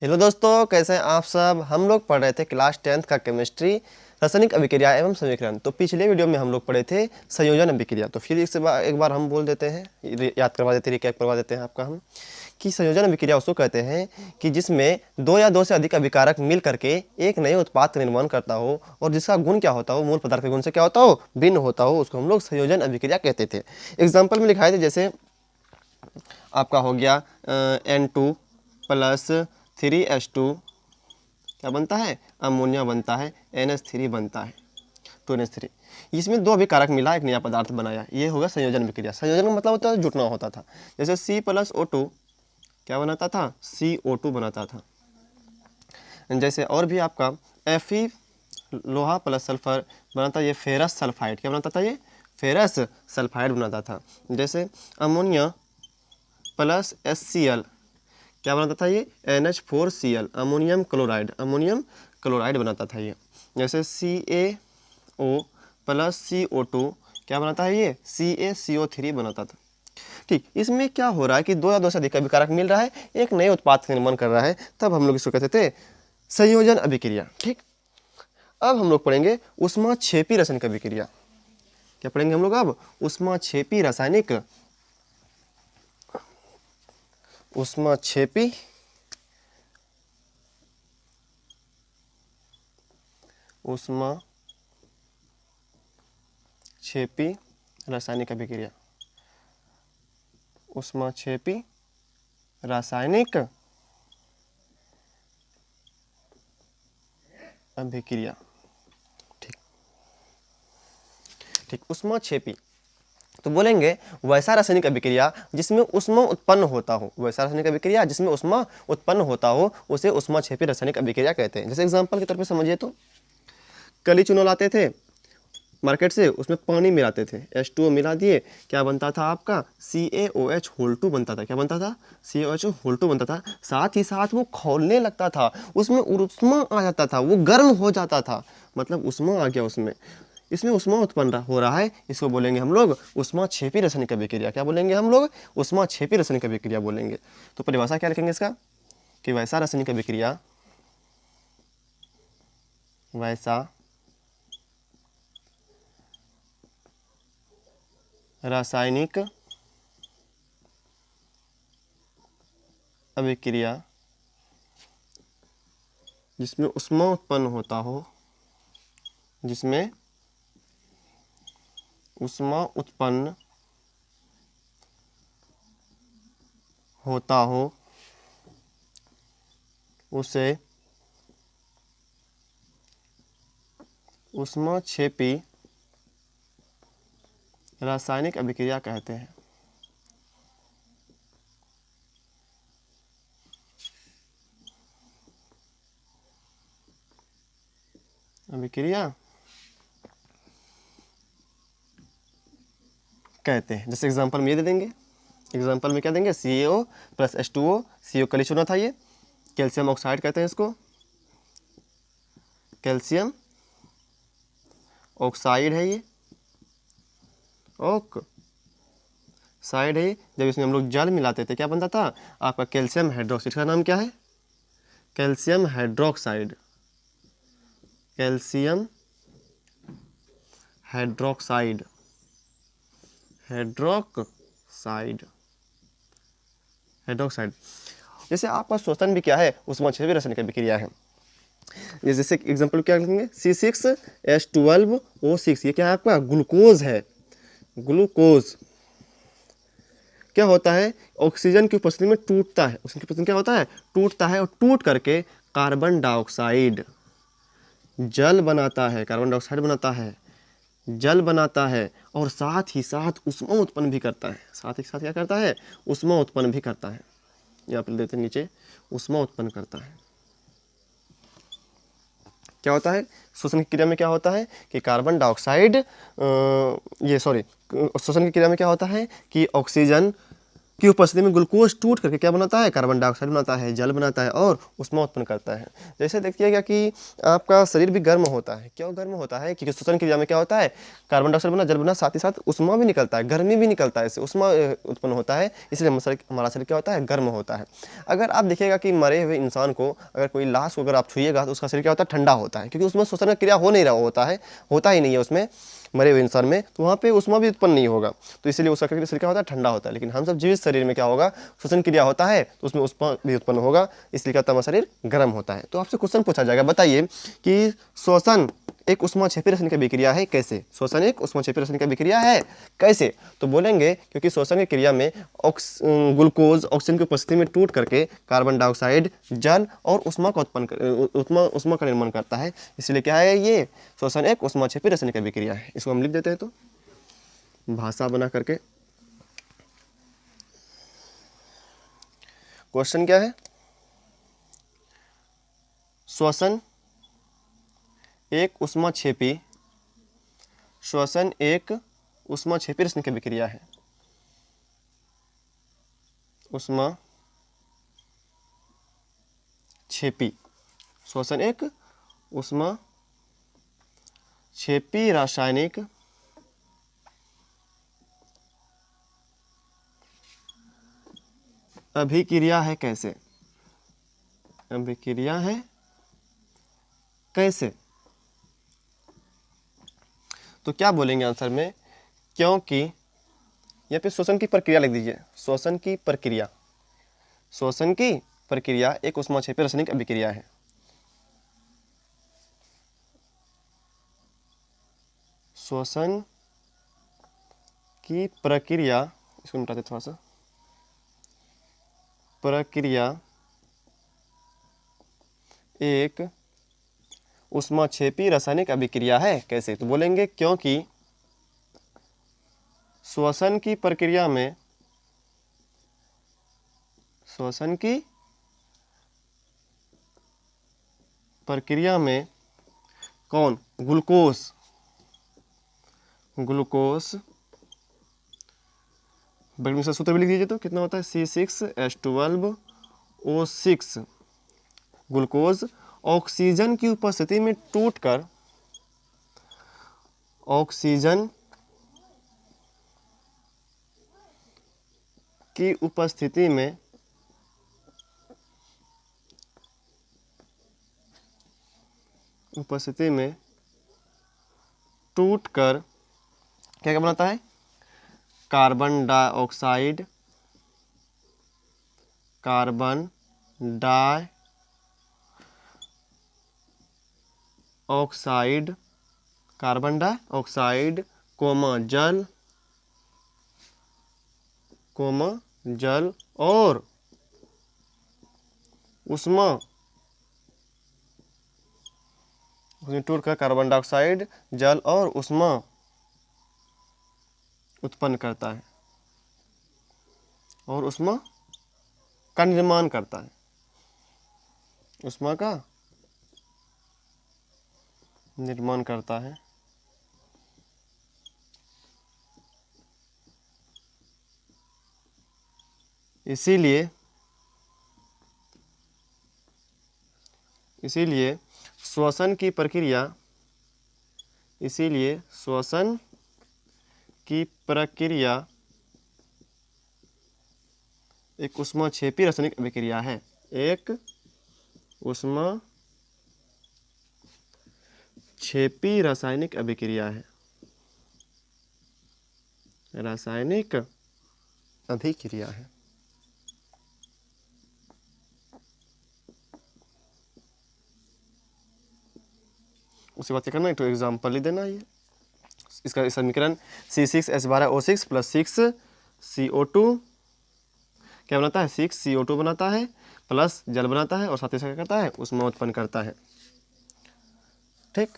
Hello दोस्तों, कैसे हैं आप सब। हम लोग पढ़ रहे थे क्लास 10th का केमिस्ट्री रासायनिक अभिक्रिया एवं समीकरण। तो पिछले वीडियो में हम लोग पढ़े थे संयोजन अभिक्रिया। तो फिर एक बार हम बोल देते हैं, याद करवा देते, रिकैप करवा देते हैं आपका हम कि संयोजन अभिक्रिया उसको कहते हैं कि जिसमें दो या दो से अधिक अभिकारक मिल करके एक नए उत्पाद का निर्माण करता हो और जिसका गुण क्या होता हो, मूल पदार्थ के गुण से क्या होता हो, भिन्न होता हो, उसको हम लोग संयोजन अभिक्रिया कहते थे। एग्जाम्पल में लिखाए थे, जैसे आपका हो गया N2 प्लस 3H2 क्या बनता है, अमोनिया बनता है, NH3 बनता है, 2NH3। इसमें दो अभिकारक मिला, एक नया पदार्थ बनाया, ये होगा संयोजन अभिक्रिया। संयोजन का मतलब होता है जुटना होता था। जैसे C प्लस O2 क्या बनाता था, CO2 बनाता था। जैसे और भी आपका Fe लोहा प्लस सल्फर बनाता, ये फेरस सल्फाइड क्या बनाता था, ये फेरस सल्फाइड बनाता था। जैसे अमोनिया प्लस HCl क्या बनाता था, ये NH4Cl अमोनियम क्लोराइड बनाता था ये। जैसे CaO प्लस CO2 क्या बनाता है, ये CaCO3 बनाता था। ठीक, इसमें क्या हो रहा है कि दो या दो से अधिक अभिकारक मिल रहा है, एक नए उत्पाद का निर्माण कर रहा है, तब हम लोग इसको कहते थे संयोजन अभिक्रिया। ठीक, अब हम लोग पढ़ेंगे ऊष्माक्षेपी रासायनिक अभिक्रिया। क्या पढ़ेंगे हम लोग अब, ऊष्माक्षेपी रासायनिक रासायनिक अभिक्रिया, ऊष्माक्षेपी रासायनिक अभिक्रिया। ठीक ठीक, ऊष्माक्षेपी तो बोलेंगे वैसा रासायनिक अभिक्रिया जिसमें ऊष्मा उत्पन्न होता हो। वैसा रासायनिक अभिक्रिया जिसमें ऊष्मा उत्पन्न होता हो उसे ऊष्माक्षेपी रासायनिक अभिक्रिया कहते हैं। जैसे एग्जांपल के तौर पे समझिए तो कली चुनौ लाते थे मार्केट से, उसमें पानी मिलाते थे, H2O मिला दिए, क्या बनता था आपका, CaOH2 बनता था। क्या बनता था, CaOH2 बनता था। साथ ही साथ वो खौलने लगता था, उसमें ऊष्मा आ जाता था, वो गर्म हो जाता था, मतलब ऊष्मा आ गया उसमें, इसमें ऊष्मा उत्पन्न हो रहा है। इसको बोलेंगे हम लोग ऊष्माक्षेपी रासायनिक अभिक्रिया। क्या बोलेंगे हम लोग, ऊष्माक्षेपी रासायनिक अभिक्रिया बोलेंगे। तो परिभाषा क्या लिखेंगे इसका, कि वैसा रासायनिक अभिक्रिया, वैसा रासायनिक अभिक्रिया जिसमें ऊष्मा उत्पन्न होता हो, जिसमें ऊष्मा उत्पन्न होता हो, उसे ऊष्माक्षेपी रासायनिक अभिक्रिया कहते हैं। अभिक्रिया कहते हैं। जैसे एग्जांपल में ये दे देंगे, एग्जांपल में क्या देंगे, CaO प्लस H2O, CO कली चुना था, ये कैल्शियम ऑक्साइड कहते हैं इसको, कैल्शियम ऑक्साइड है, ये ऑक्साइड है। जब इसमें हम लोग जल मिलाते थे क्या बनता था आपका, कैल्शियम हाइड्रोक्साइड का नाम क्या है, calcium hydroxide, calcium hydroxide, hydroxide. जैसे आपका श्वसन भी क्या है, ऊष्माक्षेपी रासायनिक अभिक्रिया है। जैसे एग्जांपल क्या लिखेंगे, C6H12O6, ये क्या है आपका, ग्लूकोज है। ग्लूकोज क्या होता है, ऑक्सीजन की उपस्थिति में टूटता है, उसकी उपस्थिति में क्या होता है, टूटता है, और टूट करके कार्बन डाइऑक्साइड जल बनाता है, कार्बन डाइऑक्साइड बनाता है, जल बनाता है, और साथ ही साथ ऊष्मा उत्पन्न भी करता है। साथ ही साथ क्या करता है, ऊष्मा उत्पन्न भी करता है। यहाँ पर देते हैं नीचे, ऊष्मा उत्पन्न करता है। क्या होता है, श्वसन की क्रिया में क्या होता है कि कार्बन डाइऑक्साइड, श्वसन की क्रिया में क्या होता है कि ऑक्सीजन की उपस्थिति में ग्लूकोज टूट करके क्या बनाता है, कार्बन डाइऑक्साइड बनाता है, जल बनाता है और ऊष्मा उत्पन्न करता है। जैसे देखिएगा कि आपका शरीर भी गर्म होता है। क्यों गर्म होता है? क्योंकि श्वसन क्रिया में क्या होता है, कार्बन डाइऑक्साइड बना, जल बना, साथ ही साथ ऊष्मा भी निकलता है, गर्मी भी निकलता है, इससे ऊष्मा उत्पन्न होता है, इसलिए हमारा शरीर क्या होता है, गर्म होता है। अगर आप देखिएगा कि मरे हुए इंसान को, अगर कोई लाश को अगर आप छुइएगा तो उसका शरीर क्या होता है, ठंडा होता है, क्योंकि उसमें श्वसन की क्रिया हो नहीं रहा होता है, होता ही नहीं है उसमें मरे हुए इंसान में, तो वहाँ पे ऊष्मा भी उत्पन्न नहीं होगा, तो इसलिए उसका शरीर क्या होता है, ठंडा होता है। लेकिन हम सब जीवित शरीर में क्या होगा, श्वसन क्रिया होता है तो उसमें ऊष्मा भी उत्पन्न होगा, इसलिए क्या होता है, हमारा शरीर गर्म होता है। तो आपसे क्वेश्चन पूछा जाएगा, बताइए कि श्वसन एक ऊष्माक्षेपी रासायनिक अभिक्रिया है कैसे? श्वसन एक ऊष्माक्षेपी रासायनिक अभिक्रिया है कैसे? तो बोलेंगे क्योंकि श्वसन की क्रिया में ग्लूकोज ऑक्सीजन की उपस्थिति में टूट करके कार्बन डाइऑक्साइड, जल और ऊष्मा का ऊष्मा का निर्माण करता है, इसलिए क्या है, ये श्वसन एक ऊष्माक्षेपी रासायनिक अभिक्रिया है। इसको हम लिख देते हैं तो भाषा बना करके। क्वेश्चन क्या है, श्वसन एक ऊष्माक्षेपी, श्वसन एक ऊष्माक्षेपी रासायनिक अभिक्रिया है। ऊष्माक्षेपी, श्वसन एक ऊष्माक्षेपी रासायनिक अभिक्रिया है कैसे? अभिक्रिया है कैसे? तो क्या बोलेंगे आंसर में, क्योंकि यहाँ पे श्वसन की प्रक्रिया लिख दीजिए, श्वसन की प्रक्रिया, श्वसन की प्रक्रिया एक ऊष्माक्षेपी रासायनिक अभिक्रिया है। श्वसन की प्रक्रिया, इसको मिटाते थोड़ा सा, प्रक्रिया एक ऊष्माक्षेपी रासायनिक अभिक्रिया है कैसे? तो बोलेंगे क्योंकि श्वसन की प्रक्रिया में, श्वसन की प्रक्रिया में कौन, ग्लूकोज, ग्लूकोज बड़े से सूत्र भी लिख दीजिए तो कितना होता है, C6H12O6, ग्लूकोज ऑक्सीजन की उपस्थिति में टूटकर, ऑक्सीजन की उपस्थिति में टूटकर क्या क्या बनाता है, carbon dioxide, carbon dioxide, carbon dioxide comma जल, कोमा जल और ऊष्मा, उसमें टूटकर कार्बन डाइऑक्साइड, जल और ऊष्मा उत्पन्न करता है और ऊष्मा का निर्माण करता है, ऊष्मा का निर्माण करता है। इसीलिए श्वसन की प्रक्रिया, इसीलिए श्वसन की प्रक्रिया एक ऊष्माक्षेपी रासायनिक अभिक्रिया है, एक ऊष्माक्षेपी रासायनिक अभिक्रिया है, रासायनिक अभिक्रिया है। उसके बाद क्या करना है, तो एग्जाम्पल लिख देना। ये इसका समीकरण C6H12O6 + 6CO2 क्या बनाता है, 6CO2 बनाता है, प्लस जल बनाता है और साथ ही साथ क्या करता है, ऊष्मा उत्पन्न करता है। ठीक।